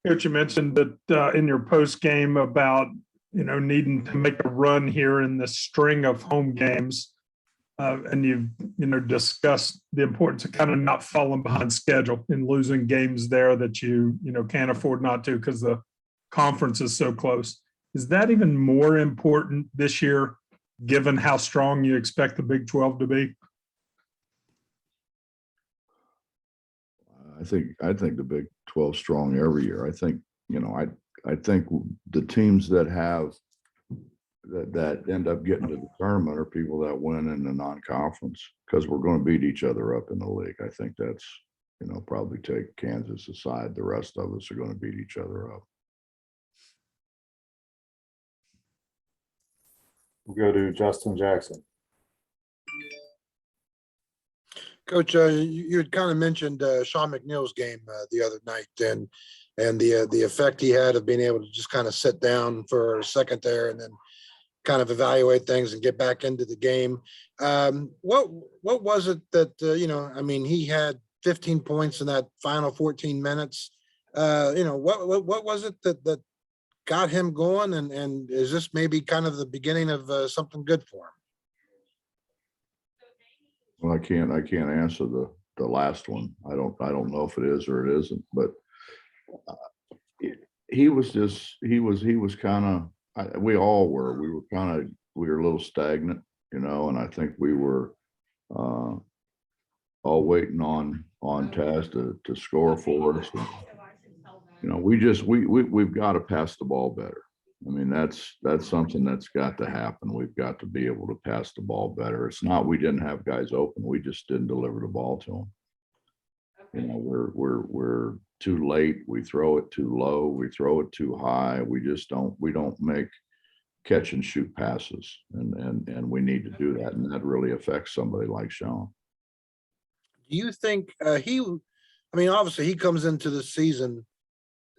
Coach, you mentioned that in your post game about needing to make a run here in this string of home games, and you've discussed the importance of kind of not falling behind schedule and losing games there that you can't afford not to because the conference is so close. Is that even more important this year, given how strong you expect the Big 12 to be? I think the Big 12 strong every year. I think I think the teams that have that end up getting to the tournament are people that win in the non-conference, because we're going to beat each other up in the league. I think that's probably take Kansas aside, the rest of us are going to beat each other up. We'll go to Justin Jackson. Coach, you had kind of mentioned Sean McNeil's game the other night, and the effect he had of being able to just kind of sit down for a second there and then kind of evaluate things and get back into the game. What was it that I mean, he had 15 points in that final 14 minutes. What was it that got him going, and is this maybe kind of the beginning of something good for him? Well, I can't answer the last one. I don't know if it is or it isn't, but he was kind of, we all were, we were a little stagnant, and I think we were all waiting on Taz to score for us. And, we've got to pass the ball better. I mean, that's something that's got to happen. We've got to be able to pass the ball better. It's not we didn't have guys open, we just didn't deliver the ball to them. We're too late. We throw it too low. We throw it too high. We don't make catch and shoot passes, and we need to do that, and that really affects somebody like Sean. Do you think obviously he comes into the season,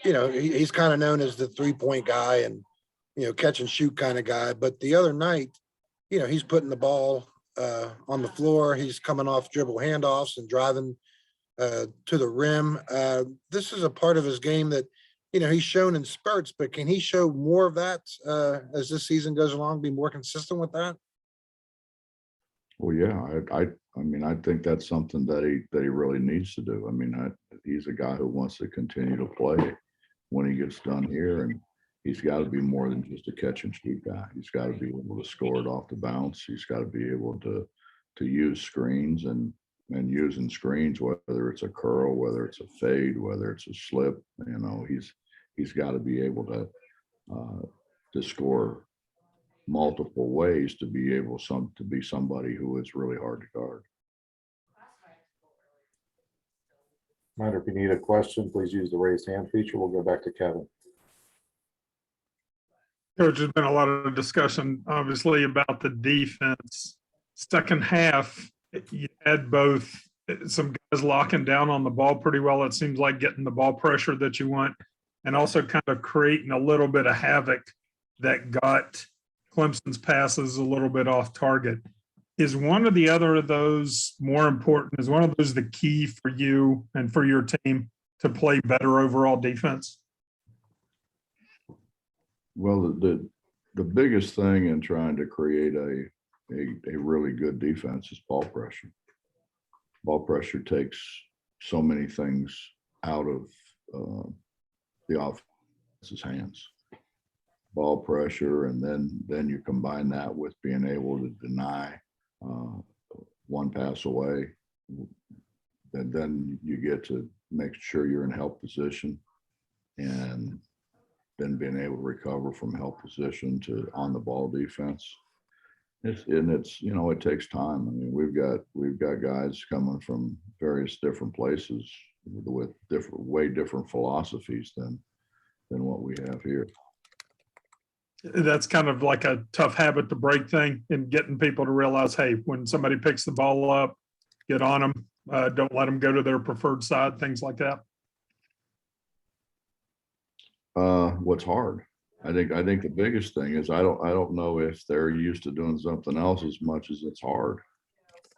he's kind of known as the 3-point guy and, catch and shoot kind of guy. But the other night, he's putting the ball on the floor. He's coming off dribble handoffs and driving to the rim. This is a part of his game that, he's shown in spurts, but can he show more of that as this season goes along, be more consistent with that? Well, yeah, I think that's something that he really needs to do. I mean, he's a guy who wants to continue to play when he gets done here, and he's got to be more than just a catch and shoot guy. He's got to be able to score it off the bounce. He's got to be able to use screens and using screens, whether it's a curl, whether it's a fade, whether it's a slip. He's got to be able to score multiple ways to be able to be somebody who is really hard to guard. Reminder, if you need a question, please use the raised hand feature. We'll go back to Kevin. Coach, there's been a lot of discussion, obviously, about the defense. Second half, you had both some guys locking down on the ball pretty well. It seems like getting the ball pressure that you want, and also kind of creating a little bit of havoc that got Clemson's passes a little bit off target. Is one or the other of those more important? Is one of those the key for you and for your team to play better overall defense? Well, the biggest thing in trying to create a really good defense is ball pressure. Ball pressure takes so many things out of the offense's hands. Ball pressure, and then you combine that with being able to deny one pass away, and then you get to make sure you're in help position, and then being able to recover from help position to on the ball defense. It takes time. I mean, we've got guys coming from various different places with way different philosophies than what we have here. That's kind of like a tough habit to break thing, and getting people to realize, hey, when somebody picks the ball up, get on them. Don't let them go to their preferred side, things like that. What's hard? I think the biggest thing is I don't know if they're used to doing something else as much as it's hard.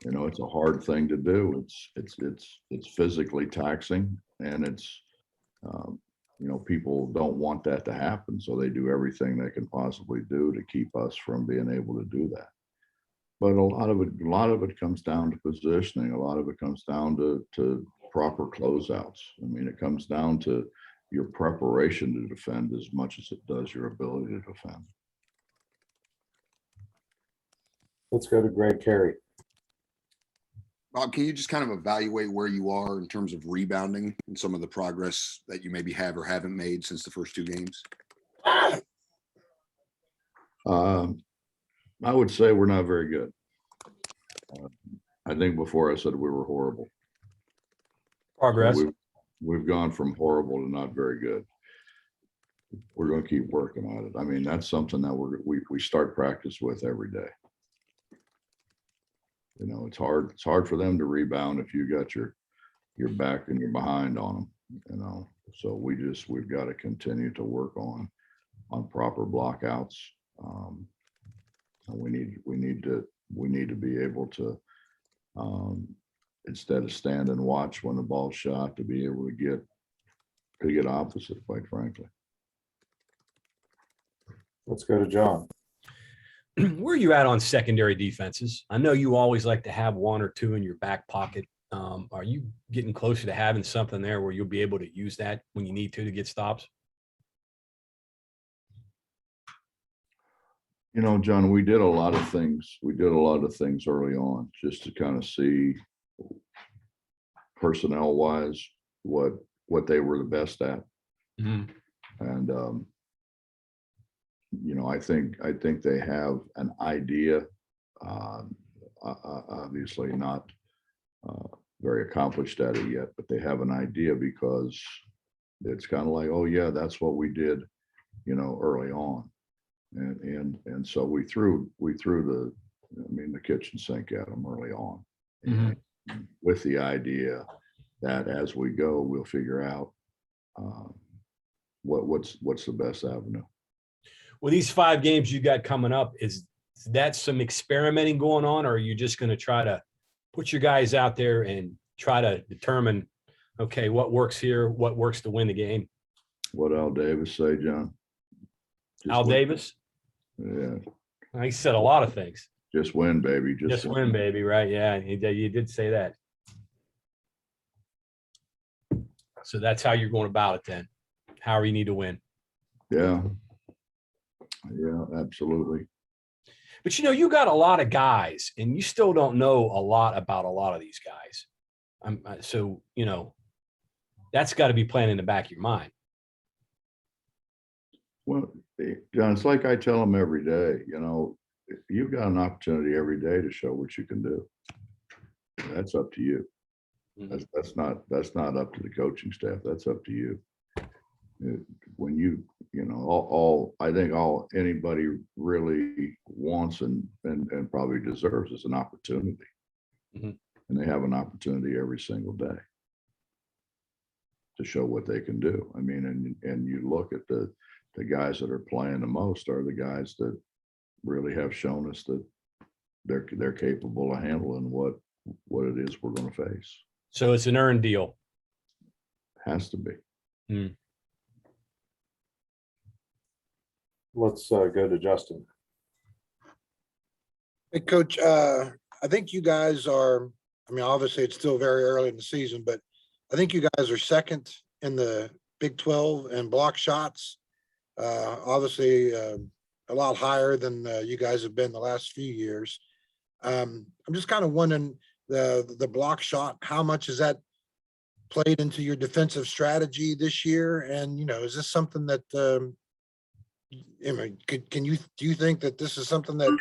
It's a hard thing to do. It's physically taxing, and it's You know, people don't want that to happen, so they do everything they can possibly do to keep us from being able to do that. But a lot of it comes down to positioning. A lot of it comes down to proper closeouts. I mean, it comes down to your preparation to defend as much as it does your ability to defend. Let's go to Greg Carey. Bob, can you just kind of evaluate where you are in terms of rebounding and some of the progress that you maybe have or haven't made since the first two games? I would say we're not very good. I think before I said we were horrible. Progress. So we've gone from horrible to not very good. We're going to keep working at it. I mean, that's something that we start practice with every day. You know, it's hard for them to rebound if you got your back and you're behind on them, you know. So we've got to continue to work on proper blockouts. We need to be able to, instead of stand and watch when the ball's shot, to be able to get opposite, quite frankly. Let's go to John. Where are you at on secondary defenses? I know you always like to have one or two in your back pocket. Are you getting closer to having something there where you'll be able to use that when you need to get stops? You know, John, we did a lot of things. We did a lot of things early on just to kind of see personnel wise what they were the best at. Mhm. And you know, I think they have an idea, obviously not very accomplished at it yet, but they have an idea because it's kind of like, oh yeah, that's what we did, you know, early on. And so we threw the kitchen sink at them early on, Mhm. with the idea that as we go, we'll figure out what's the best avenue. Well, these 5 games you got coming up, is that some experimenting going on, or are you just going to try to put your guys out there and try to determine, okay, what works here, what works to win the game? What Al Davis say, John? Al Davis? Yeah, He said a lot of things. just win, baby. Just win, baby, right? Yeah, you did say that. So that's how you're going about it then. How you need to win. Yeah. Yeah, absolutely. But you know, you got a lot of guys, and you still don't know a lot about a lot of these guys. So you know, that's got to be playing in the back of your mind. Well, John, it's like I tell them every day, you know, you've got an opportunity every day to show what you can do. That's up to you. That's not up to the coaching staff. That's up to you. When you know, I think all anybody really wants and probably deserves is an opportunity. Mhm. And they have an opportunity every single day to show what they can do. I mean, and you look at the guys that are playing the most are the guys that really have shown us that they're capable of handling what it is we're going to face. So it's an earned deal. Has to be. Let's go to Justin. Hey, Coach, I think you guys are, I mean, obviously it's still very early in the season, but I think you guys are second in the Big 12 and block shots. Obviously, a lot higher than you guys have been the last few years. I'm just kind of wondering the block shot, how much has that played into your defensive strategy this year? And, you know, is this something that, I mean, do you think that this is something that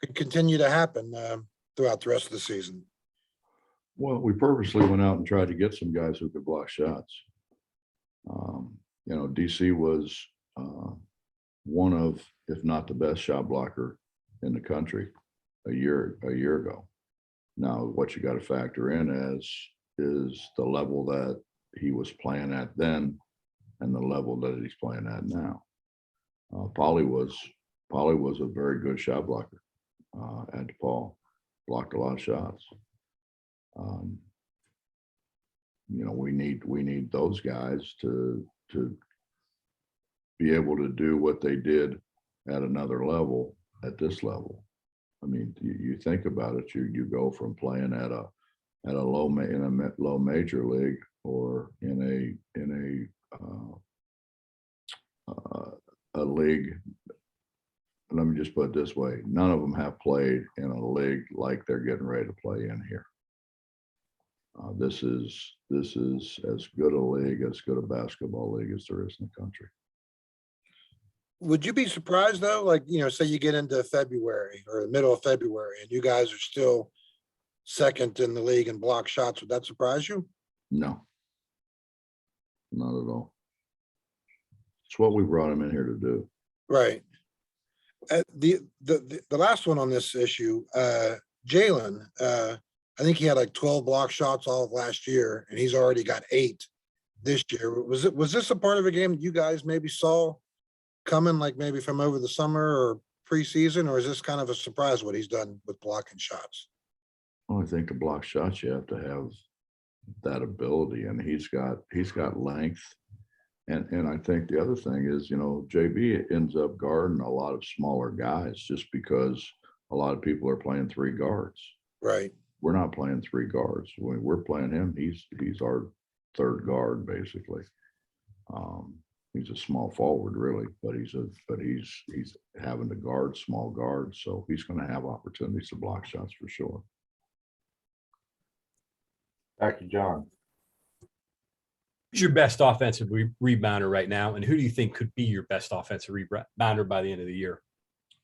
could continue to happen throughout the rest of the season? Well, we purposely went out and tried to get some guys who could block shots. You know, DC was one of, if not the best shot blocker in the country a year ago. Now, what you got to factor in is the level that he was playing at then and the level that he's playing at now. Paulie was a very good shot blocker at DePaul, blocked a lot of shots. you know, we need those guys to be able to do what they did at another level, at this level. I mean, you think about it, you go from playing at a low major league or in a league. Let me just put it this way: none of them have played in a league like they're getting ready to play in here. This is as good a league, as good a basketball league as there is in the country. Would you be surprised though? Like, you know, say you get into February or the middle of February and you guys are still second in the league in block shots. Would that surprise you? No, not at all. It's what we brought him in here to do. Right. The last one on this issue, Jalen, I think he had like 12 block shots all of last year, and he's already got 8 this year. Was this a part of a game that you guys maybe saw coming, like maybe from over the summer or preseason, or is this kind of a surprise what he's done with blocking shots? Well, I think to block shots, you have to have that ability, and he's got length. And I think the other thing is, you know, JB ends up guarding a lot of smaller guys just because a lot of people are playing 3 guards. Right. We're not playing 3 guards. When we're playing him, he's our 3rd guard, basically. He's a small forward, really, but he's having to guard small guards, so he's going to have opportunities to block shots for sure. Back to John. Who's your best offensive rebounder right now, and who do you think could be your best offensive rebounder by the end of the year?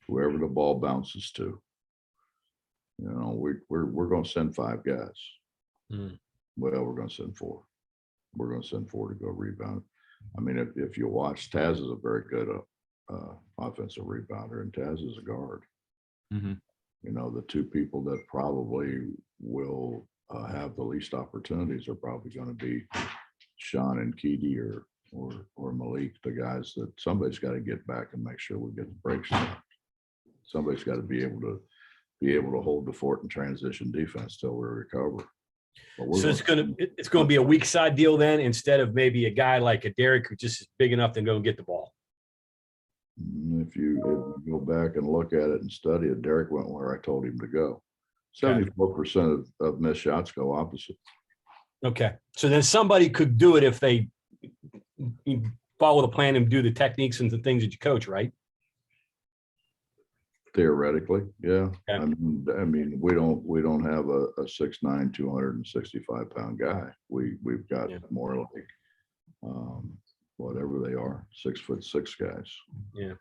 Whoever the ball bounces to. You know, we're going to send 5 guys. Mm. Well, we're going to send 4. We're going to send 4 to go rebound. I mean, if you watch, Taz is a very good offensive rebounder, and Taz is a guard. Mm-hmm. You know, the 2 people that probably will have the least opportunities are probably going to be Sean and Keedy or Malik, the guys that somebody's got to get back and make sure we get the breaks stopped. Somebody's got to be able to hold the fort in transition defense till we recover. So it's gonna be a weak side deal then, instead of maybe a guy like a Derek who just is big enough to go and get the ball. If you go back and look at it and study it, Derek went where I told him to go. 74% of missed shots go opposite. Okay, so then somebody could do it if they follow the plan and do the techniques and the things that you coach, right? Theoretically, yeah. Okay. I mean, we don't have a 6'9", 265-pound guy. We've got more like whatever they are, 6'6" guys. Yeah.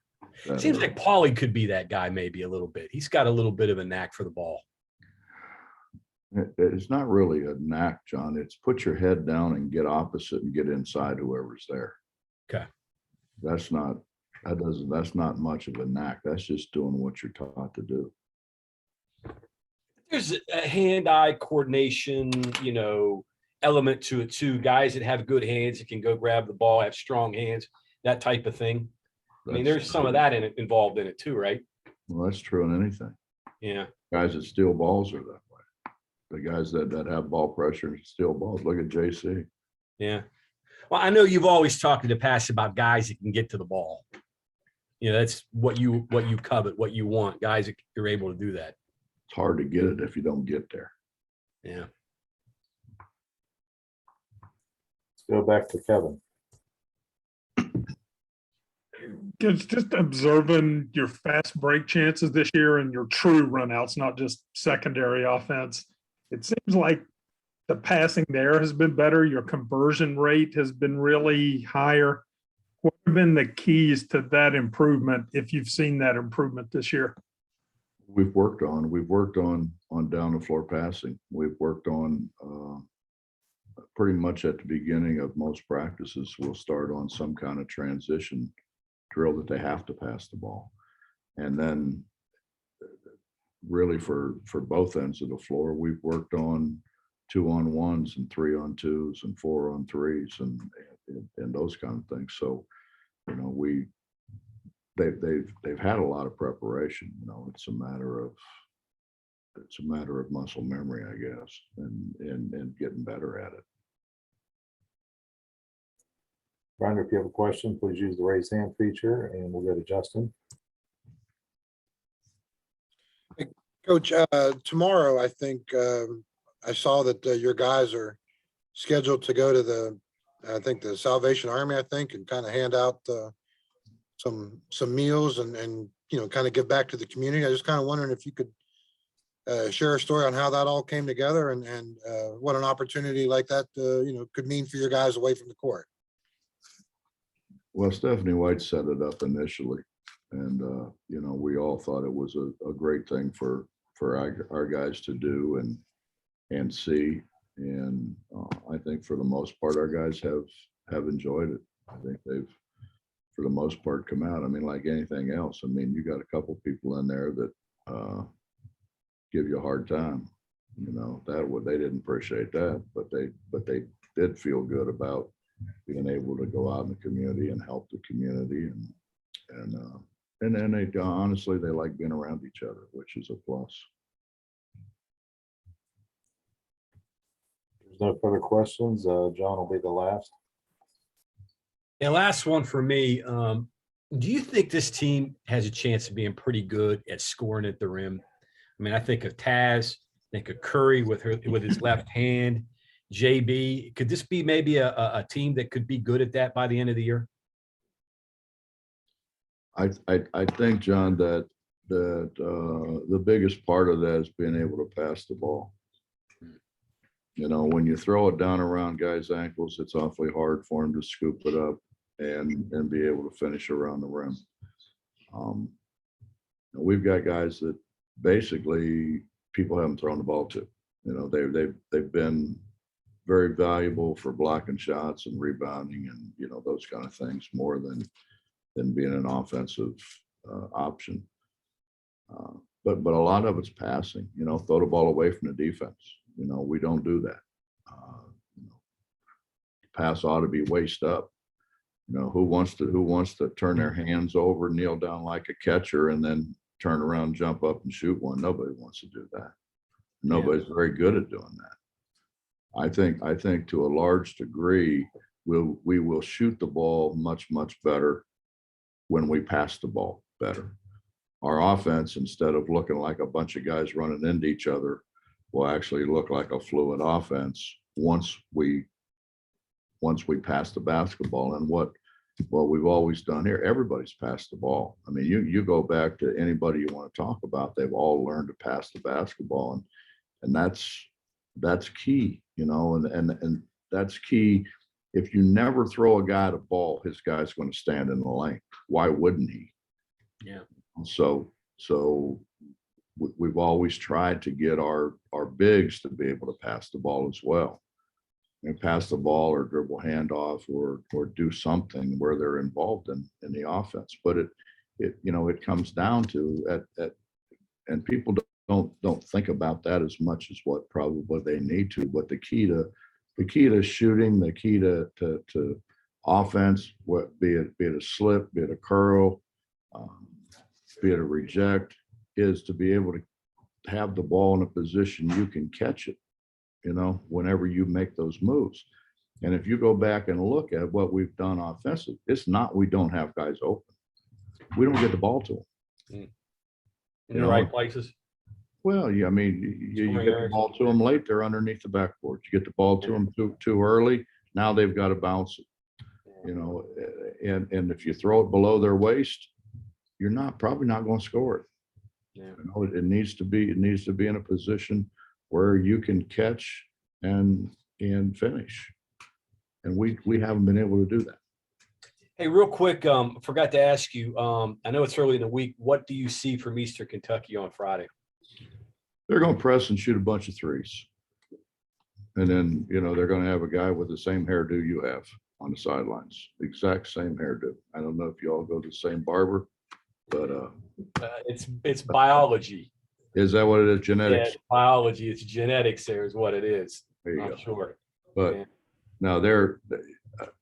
That Seems are- like Paulie could be that guy maybe a little bit. He's got a little bit of a knack for the ball. It's not really a knack, John. It's put your head down and get opposite and get inside whoever's there. Okay. That's not much of a knack. That's just doing what you're taught to do. There's a hand-eye coordination, element to it too. Guys that have good hands that can go grab the ball, have strong hands, that type of thing. I mean, there's some of that involved in it too, right? Well, that's true in anything. Yeah. Guys that steal balls are that way. The guys that have ball pressure and steal balls. Look at JC. Yeah. Well, I know you've always talked in the past about guys that can get to the ball. That's what you covet, what you want, guys that you're able to do that. It's hard to get it if you don't get there. Yeah. Let's go back to Kevin. Just observing your fast break chances this year and your true runouts, not just secondary offense. It seems like the passing there has been better. Your conversion rate has been really higher. What have been the keys to that improvement, if you've seen that improvement this year? We've worked on down the floor passing. We've worked on pretty much at the beginning of most practices, we'll start on some kind of transition drill that they have to pass the ball. And then really for both ends of the floor, we've worked on 2-on-1s and 3-on-2s and 4-on-3s and those kind of things. So, they've had a lot of preparation. It's a matter of muscle memory, I guess, and getting better at it. Reminder, if you have a question, please use the raise hand feature and we'll go to Justin. Coach, tomorrow, I think, I saw that your guys are scheduled to go to the Salvation Army, I think, and kind of hand out some meals and, you know, kind of give back to the community. I just kind of wondering if you could share a story on how that all came together and what an opportunity like that, you know, could mean for your guys away from the court. Well, Stephanie White set it up initially, and you know, we all thought it was a great thing for our guys to do and see. And I think for the most part, our guys have enjoyed it. I think they've, for the most part, come out. I mean, like anything else. I mean, you got a couple people in there that give you a hard time. You know, they didn't appreciate that, but they did feel good about being able to go out in the community and help the community, and then they honestly, they like being around each other, which is a plus. There's no further questions. John will be the last. And last one for me. Do you think this team has a chance of being pretty good at scoring at the rim? I mean, I think of Taz, think of Curry with his left hand, JB. Could this be maybe a team that could be good at that by the end of the year? I think, John, that the biggest part of that is being able to pass the ball. You know, when you throw it down around guys' ankles, it's awfully hard for them to scoop it up and be able to finish around the rim. We've got guys that basically people haven't thrown the ball to. You know, they've been very valuable for blocking shots and rebounding and, you know, those kind of things more than being an offensive option. But a lot of it's passing. You know, throw the ball away from the defense. You know, we don't do that. You know, pass ought to be waist up. You know, who wants to turn their hands over, kneel down like a catcher, and then turn around, jump up and shoot one? Nobody wants to do that. Nobody's very good at doing that. I think to a large degree, we will shoot the ball much better when we pass the ball better. Our offense, instead of looking like a bunch of guys running into each other, will actually look like a fluid offense once we pass the basketball. And what we've always done here, everybody's passed the ball. I mean, you go back to anybody you want to talk about, they've all learned to pass the basketball, and that's key, you know, and that's key. If you never throw a guy the ball, his guy's going to stand in the lane. Why wouldn't he? Yeah. So we've always tried to get our bigs to be able to pass the ball as well, and pass the ball or dribble handoff or do something where they're involved in the offense. But it you know, it comes down to and people don't think about that as much as what probably they need to. But the key to shooting, the key to offense, be it a slip, be it a curl, be it a reject, is to be able to have the ball in a position you can catch it, you know, whenever you make those moves. And if you go back and look at what we've done offensive, it's not we don't have guys open. We don't get the ball to them. In the right places. Well, yeah, I mean, you get the ball to them late, they're underneath the backboard. You get the ball to them too early, now they've got to bounce it. You know, and if you throw it below their waist, you're probably not going to score it. Yeah. You know, it needs to be in a position where you can catch and finish. And we haven't been able to do that. Hey, real quick, forgot to ask you, I know it's early in the week. What do you see from Eastern Kentucky on Friday? They're going to press and shoot a bunch of threes. And then, you know, they're going to have a guy with the same hairdo you have on the sidelines, the exact same hairdo. I don't know if you all go to the same barber, but it's biology. Is that what it is? Yeah, Genetics? it's biology. It's genetics. There is what it is. There you I'm go. sure. But Yeah. no,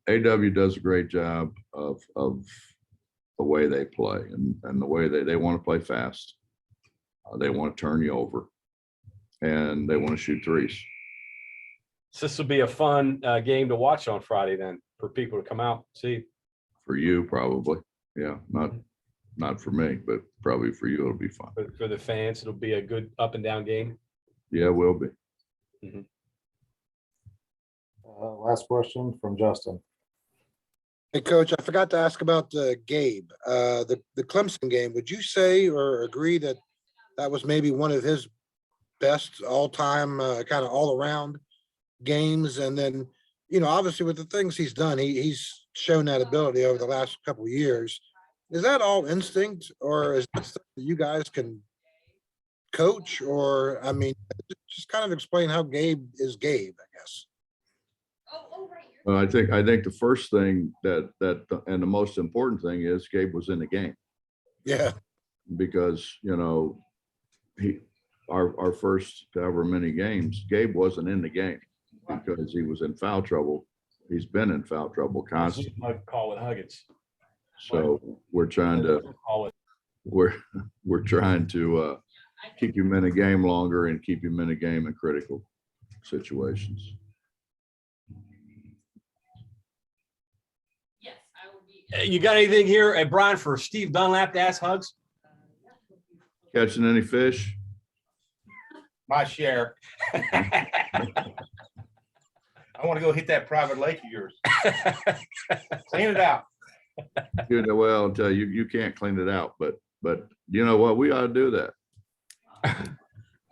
AW does a great job of the way they play and the way they want to play fast. They want to turn you over, and they want to shoot threes. So this will be a fun game to watch on Friday then. for people to come out, see. For you, probably. Yeah, not for me, but probably for you, it'll be fun. For the fans, it'll be a good up and down game. Yeah, it will be. Last question from Justin. Hey, Coach, I forgot to ask about Gabe, the Clemson game. Would you say or agree that that was maybe one of his best all-time kind of all-around games? And then, obviously with the things he's done, he's shown that ability over the last couple of years. Is that all instinct, or is that something that you guys can coach? Or, I mean, just kind of explain how Gabe is Gabe, I guess. Well, I think the first thing and the most important thing is Gabe was in the game, Yeah, because, our first however many games, Gabe wasn't in the game because he was in foul trouble. He's been in foul trouble constantly. I'd call it Huggins. So we're trying to keep him in a game longer and keep him in a game in critical situations. You got anything here, Brian, for Steve Dunlap to ask Hugs? Catching any fish? My share. I want to go hit that private lake of yours. Clean it out. Well, I'll tell you, you can't clean it out, but you know what? We ought to do that.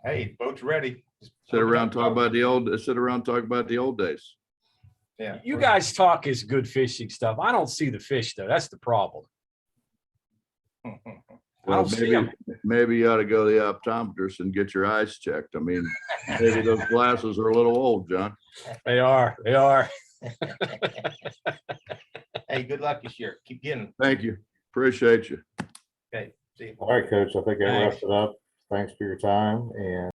Hey, boat's ready. Sit around, talk about the old days. Yeah. You guys talk is good fishing stuff. I don't see the fish though. That's the problem. I Well, don't see them. maybe you ought to go to the optometrist and get your eyes checked. I mean, maybe those glasses are a little old, John. They are. Hey, good luck this year. Keep getting. Thank you. Appreciate you. Okay. See you. All right, Coach, I think I Thanks. wrapped it up. Thanks for your time, and